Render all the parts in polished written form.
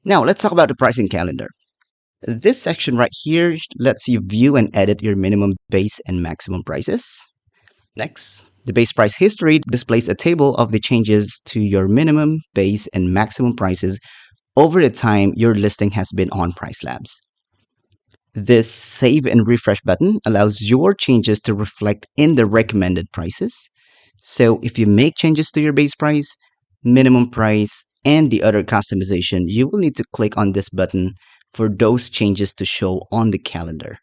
Now, let's talk about the pricing calendar. This section right here lets you view and edit your minimum base and maximum prices. Next, the base price history displays a table of the changes to your minimum, base, and maximum prices over the time your listing has been on PriceLabs. This save and refresh button allows your changes to reflect in the recommended prices. So if you make changes to your base price, minimum price, and the other customization, you will need to click on this button for those changes to show on the calendar.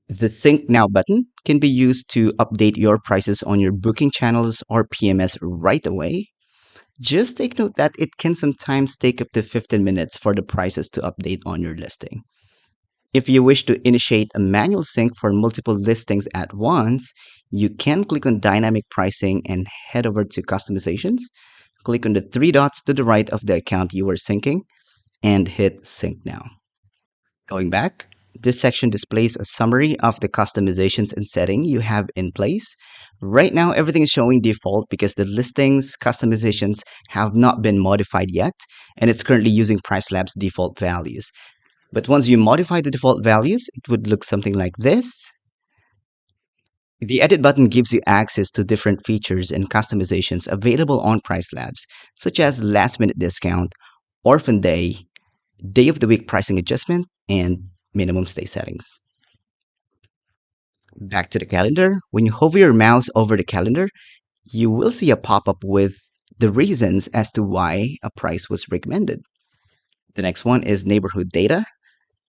The Sync Now button can be used to update your prices on your booking channels or PMS right away. Just take note that it can sometimes take up to 15 minutes for the prices to update on your listing. If you wish to initiate a manual sync for multiple listings at once, you can click on Dynamic Pricing and head over to Customizations. Click on the three dots to the right of the account you are syncing and hit Sync Now. Going back, this section displays a summary of the customizations and setting you have in place. Right now, everything is showing default because the listings customizations have not been modified yet, and it's currently using PriceLabs default values. But once you modify the default values, it would look something like this. The edit button gives you access to different features and customizations available on PriceLabs, such as last minute discount, orphan day of the week pricing adjustment, and minimum stay settings. Back to the calendar. When you hover your mouse over the calendar, you will see a pop up with the reasons as to why a price was recommended. The next one is neighborhood data.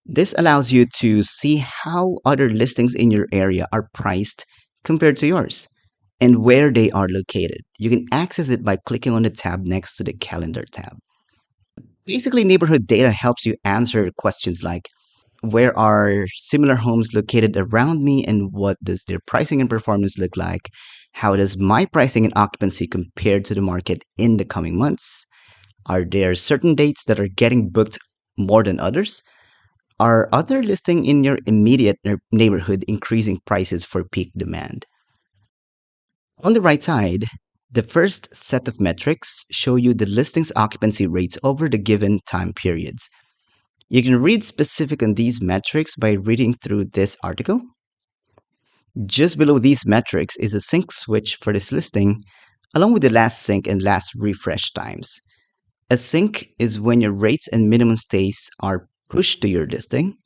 This allows you to see how other listings in your area are priced compared to yours and where they are located. You can access it by clicking on the tab next to the calendar tab. Basically, neighborhood data helps you answer questions like where are similar homes located around me and what does their pricing and performance look like? How does my pricing and occupancy compare to the market in the coming months? Are there certain dates that are getting booked more than others? Are other listing in your immediate neighborhood increasing prices for peak demand? On the right side, the first set of metrics show you the listings occupancy rates over the given time periods. You can read specific on these metrics by reading through this article. Just below these metrics is a sync switch for this listing, along with the last sync and last refresh times. A sync is when your rates and minimum stays are pushed to your listing,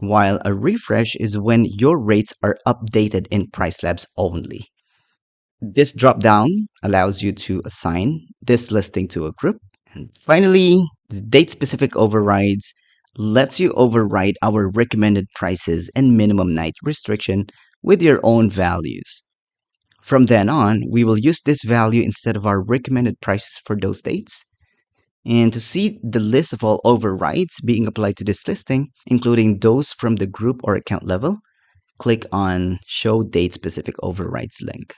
while a refresh is when your rates are updated in PriceLabs only. This drop down allows you to assign this listing to a group. And finally, the date specific overrides lets you override our recommended prices and minimum night restriction with your own values. From then on, we will use this value instead of our recommended prices for those dates. And to see the list of all overrides being applied to this listing, including those from the group or account level, click on Show Date Specific Overrides link.